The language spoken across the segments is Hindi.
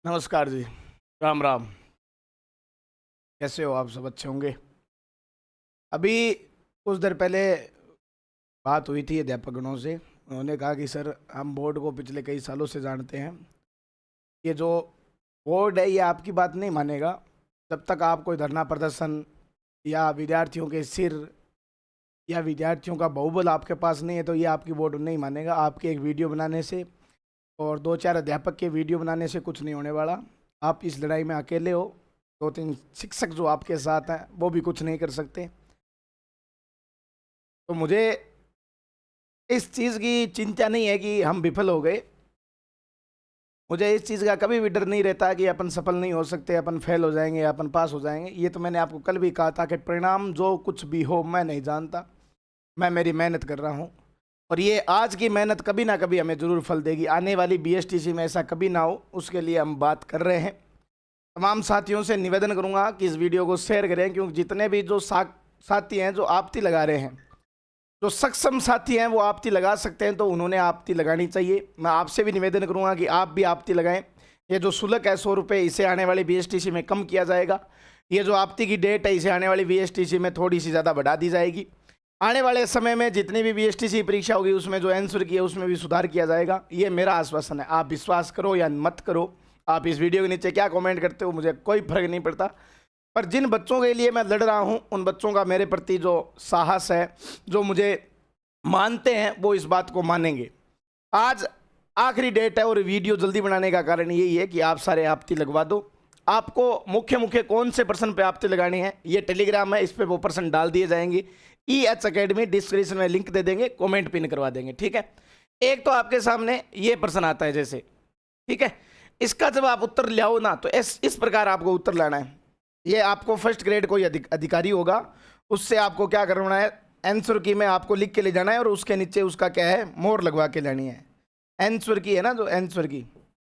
नमस्कार जी। राम राम। कैसे हो आप? सब अच्छे होंगे। अभी कुछ देर पहले बात हुई थी अध्यापकगणों से। उन्होंने कहा कि सर, हम बोर्ड को पिछले कई सालों से जानते हैं। ये जो बोर्ड है ये आपकी बात नहीं मानेगा जब तक आप कोई धरना प्रदर्शन या विद्यार्थियों के सिर या विद्यार्थियों का बहुबल आपके पास नहीं है तो ये आपकी बोर्ड नहीं मानेगा। आपके एक वीडियो बनाने से और दो चार अध्यापक के वीडियो बनाने से कुछ नहीं होने वाला। आप इस लड़ाई में अकेले हो। दो तीन शिक्षक जो आपके साथ हैं वो भी कुछ नहीं कर सकते। तो मुझे इस चीज़ की चिंता नहीं है कि हम विफल हो गए। मुझे इस चीज़ का कभी भी डर नहीं रहता कि अपन सफल नहीं हो सकते, अपन फेल हो जाएंगे, अपन पास हो जाएंगे। ये तो मैंने आपको कल भी कहा था कि परिणाम जो कुछ भी हो मैं नहीं जानता। मैं मेरी मेहनत कर रहा हूँ और ये आज की मेहनत कभी ना कभी हमें ज़रूर फल देगी। आने वाली बीएसटीसी में ऐसा कभी ना हो, उसके लिए हम बात कर रहे हैं। तमाम साथियों से निवेदन करूंगा कि इस वीडियो को शेयर करें, क्योंकि जितने भी जो साथी हैं जो आपत्ति लगा रहे हैं, जो सक्षम साथी हैं वो आपत्ति लगा सकते हैं तो उन्होंने आपत्ति लगानी चाहिए। मैं आपसे भी निवेदन करूंगा कि आप भी आपत्ति लगाएं। ये जो शुल्क है 100 रुपये, इसे आने वाली बीएसटीसी में कम किया जाएगा। ये जो आपत्ति की डेट है इसे आने वाली बीएसटीसी में थोड़ी सी ज़्यादा बढ़ा दी जाएगी। आने वाले समय में जितनी भी बीएसटीसी परीक्षा होगी उसमें जो आंसर की है उसमें भी सुधार किया जाएगा। ये मेरा आश्वासन है। आप विश्वास करो या मत करो, आप इस वीडियो के नीचे क्या कमेंट करते हो मुझे कोई फर्क नहीं पड़ता। पर जिन बच्चों के लिए मैं लड़ रहा हूँ उन बच्चों का मेरे प्रति जो साहस है, जो मुझे मानते हैं, वो इस बात को मानेंगे। आज आखिरी डेट है और वीडियो जल्दी बनाने का कारण यही है कि आप सारे आपत्ति लगवा दो। आपको मुख्य मुख्य कौन से प्रश्न पे आपत्ति लगानी है, ये टेलीग्राम है, इस पे वो प्रश्न डाल दिए जाएंगे। EH अकेडमी डिस्क्रिप्शन में लिंक दे देंगे, कमेंट पिन करवा देंगे। ठीक है। एक तो आपके सामने ये प्रश्न आता है जैसे, ठीक है, इसका जब आप उत्तर ले आओ ना तो इस प्रकार आपको उत्तर लाना है। ये आपको फर्स्ट ग्रेड कोई अधिकारी होगा, उससे आपको क्या करना है, आंसर की में आपको लिख के ले जाना है और उसके नीचे उसका क्या है, मोहर लगवा के लेनी है। आंसर की है ना, जो आंसर की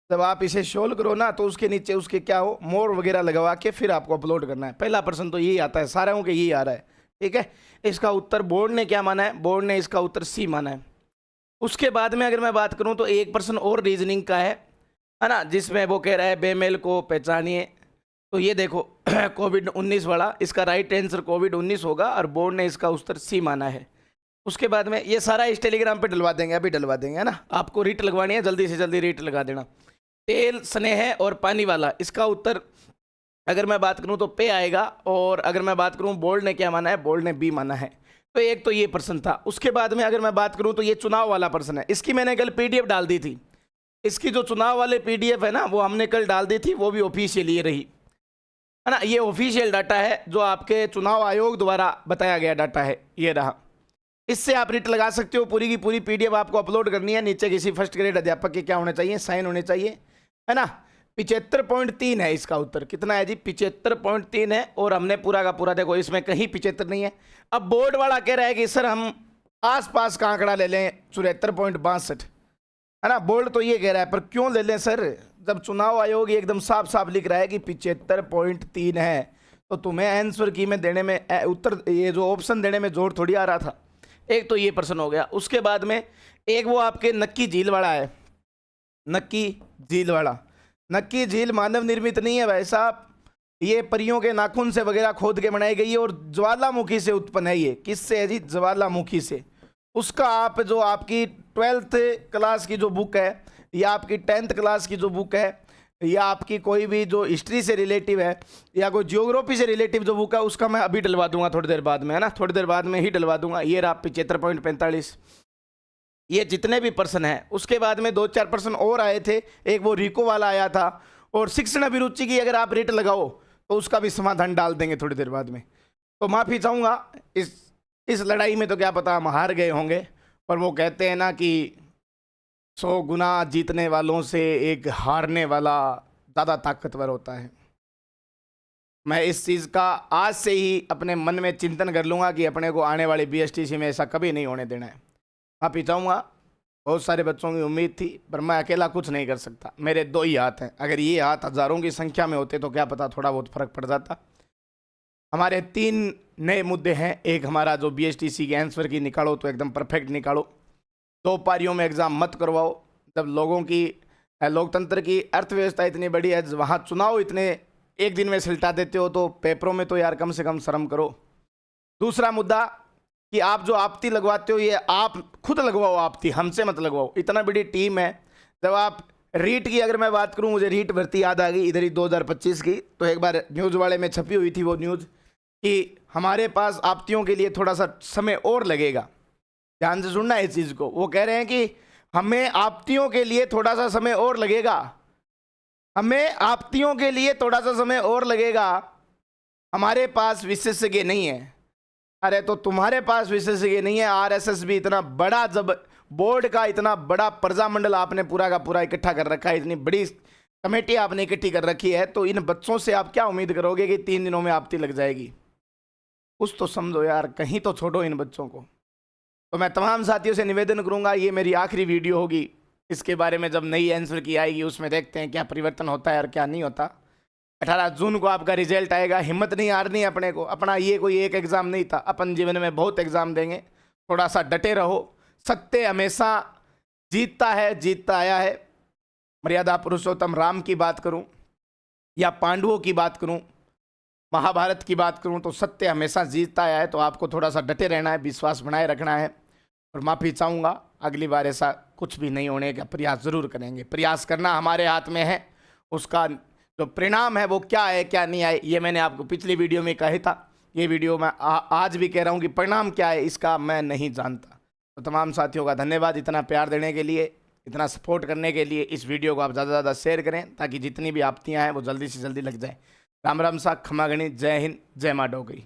जब आप इसे सोल्व करो ना तो उसके नीचे उसके क्या हो, मोहर वगैरह लगवा के फिर आपको अपलोड करना है। पहला प्रश्न तो यही आता है, सारों के यही आ रहा है। ठीक है। इसका उत्तर बोर्ड ने क्या माना है, बोर्ड ने इसका उत्तर C माना है। उसके बाद में अगर मैं बात करूं तो एक प्रश्न और रीजनिंग का है ना, जिसमें वो कह रहा है बेमेल को पहचानिए। तो ये देखो कोविड-19 वाला, इसका राइट आंसर कोविड-19 होगा और बोर्ड ने इसका उत्तर C माना है। उसके बाद में ये सारा इस टेलीग्राम पे डलवा देंगे, अभी डलवा देंगे, है ना। आपको रीट लगवानी है, जल्दी से जल्दी रीट लगा देना। तेल, स्नेह और पानी वाला, इसका उत्तर अगर मैं बात करूं तो पे आएगा। और अगर मैं बात करूं बोर्ड ने क्या माना है, बोर्ड ने B माना है। तो एक तो ये प्रश्न था। उसके बाद में अगर मैं बात करूं तो ये चुनाव वाला प्रश्न है। इसकी मैंने कल PDF डाल दी थी। इसकी जो चुनाव वाले PDF है ना वो हमने कल डाल दी थी, वो भी ऑफिशियल ये रही, है ना। ये ऑफिशियल डाटा है जो आपके चुनाव आयोग द्वारा बताया गया डाटा है, ये रहा। इससे आप रिट लगा सकते हो। पूरी की पूरी PDF आपको अपलोड करनी है। नीचे किसी फर्स्ट ग्रेड अध्यापक के क्या होने चाहिए, साइन होने चाहिए, है ना। 75.3 है इसका उत्तर। कितना है जी, 75.3 है। और हमने पूरा का पूरा, देखो इसमें कहीं 75 नहीं है। अब बोर्ड वाला कह रहा है कि सर हम आसपास का आंकड़ा ले लें 74.62, है ना। बोर्ड तो ये कह रहा है, पर क्यों ले लें सर, जब चुनाव आयोग ये एकदम साफ साफ लिख रहा है कि 75.3 है, तो तुम्हें आंसर की में देने में, उत्तर ये जो ऑप्शन देने में जोर थोड़ी आ रहा था। एक तो ये प्रश्न हो गया। उसके बाद में एक वो आपके नक्की झील वाला है, नक्की झील वाला। नक्की झील मानव निर्मित नहीं है भाई साहब, ये परियों के नाखून से वगैरह खोद के बनाई गई है और ज्वालामुखी से उत्पन्न है। ये किससे है जी, ज्वालामुखी से। उसका आप जो आपकी 12th क्लास की जो बुक है या आपकी 10th क्लास की जो बुक है या आपकी कोई भी जो हिस्ट्री से रिलेटिव है या कोई जियोग्राफी से रिलेटिव जो बुक है, उसका मैं अभी डलवा दूंगा थोड़ी देर बाद में, है ना। थोड़ी देर बाद में ही डलवा दूंगा। ये रहा 75.45। ये जितने भी प्रश्न हैं। उसके बाद में 2-4 प्रश्न और आए थे। एक वो रिको वाला आया था। और शिक्षण अभिरुचि की अगर आप रेट लगाओ तो उसका भी समाधान डाल देंगे थोड़ी देर बाद में। तो माफ़ी चाहूँगा, इस लड़ाई में तो क्या पता हम हार गए होंगे, पर वो कहते हैं ना कि 100 गुना जीतने वालों से एक हारने वाला ज़्यादा ताकतवर होता है। मैं इस चीज़ का आज से ही अपने मन में चिंतन कर लूँगा कि अपने को आने वाली BSTC में ऐसा कभी नहीं होने देना है। माफ़ी चाहूँगा, बहुत सारे बच्चों की उम्मीद थी, पर मैं अकेला कुछ नहीं कर सकता। मेरे 2 ही हाथ हैं। अगर ये हाथ हज़ारों की संख्या में होते तो क्या पता थोड़ा बहुत फ़र्क पड़ जाता। हमारे 3 नए मुद्दे हैं। एक हमारा जो BSTC के आंसर की निकालो तो एकदम परफेक्ट निकालो। 2 पारियों में एग्ज़ाम मत करवाओ। जब लोगों की लोकतंत्र की अर्थव्यवस्था इतनी बड़ी है, वहाँ चुनाव इतने एक दिन में सिलटा देते हो, तो पेपरों में तो यार कम से कम शर्म करो। दूसरा मुद्दा कि आप जो आपत्ति लगवाते हो ये आप खुद लगवाओ आपत्ति, हमसे मत लगवाओ। इतना बड़ी टीम है। जब आप रीट की अगर मैं बात करूं, मुझे रीट भर्ती याद आ गई इधर ही 2025 की, तो एक बार न्यूज़ वाले में छपी हुई थी वो न्यूज़ कि हमारे पास आपत्तियों के लिए थोड़ा सा समय और लगेगा। ध्यान से सुनना इस चीज़ को। वो कह रहे हैं कि हमें आपत्तियों के लिए थोड़ा सा समय और लगेगा, हमें आपत्तियों के लिए थोड़ा सा समय और लगेगा, हमारे पास विशेषज्ञ नहीं है। अरे तो तुम्हारे पास विशेषज्ञ नहीं है, आरएसएस भी इतना बड़ा, जब बोर्ड का इतना बड़ा प्रजामंडल आपने पूरा का पूरा इकट्ठा कर रखा है, इतनी बड़ी कमेटी आपने इकट्ठी कर रखी है, तो इन बच्चों से आप क्या उम्मीद करोगे कि 3 दिनों में आपत्ति लग जाएगी? कुछ तो समझो यार, कहीं तो छोड़ो इन बच्चों को। तो मैं तमाम साथियों से निवेदन करूंगा, ये मेरी आखिरी वीडियो होगी, इसके बारे में जब नई आंसर की आएगी उसमें देखते हैं क्या परिवर्तन होता है और क्या नहीं होता। 18 जून को आपका रिजल्ट आएगा। हिम्मत नहीं हारनी अपने को, अपना ये कोई एक एग्ज़ाम नहीं था, अपन जीवन में बहुत एग्ज़ाम देंगे। थोड़ा सा डटे रहो, सत्य हमेशा जीतता है, जीतता आया है। मर्यादा पुरुषोत्तम राम की बात करूं या पांडवों की बात करूं, महाभारत की बात करूं, तो सत्य हमेशा जीतता आया है। तो आपको थोड़ा सा डटे रहना है, विश्वास बनाए रखना है। और माफ़ी चाहूँगा, अगली बार ऐसा कुछ भी नहीं होने का प्रयास ज़रूर करेंगे। प्रयास करना हमारे हाथ में है, उसका जो परिणाम है वो क्या है क्या नहीं आए, ये मैंने आपको पिछली वीडियो में कहा था। ये वीडियो मैं आज भी कह रहा हूँ कि परिणाम क्या है इसका मैं नहीं जानता। तो तमाम साथियों का धन्यवाद इतना प्यार देने के लिए, इतना सपोर्ट करने के लिए। इस वीडियो को आप ज़्यादा से ज़्यादा शेयर करें ताकि जितनी भी आपत्तियाँ हैं वो जल्दी से जल्दी लग जाए। राम राम सा, खमा गणी, जय हिंद, जय माँ डोगरी।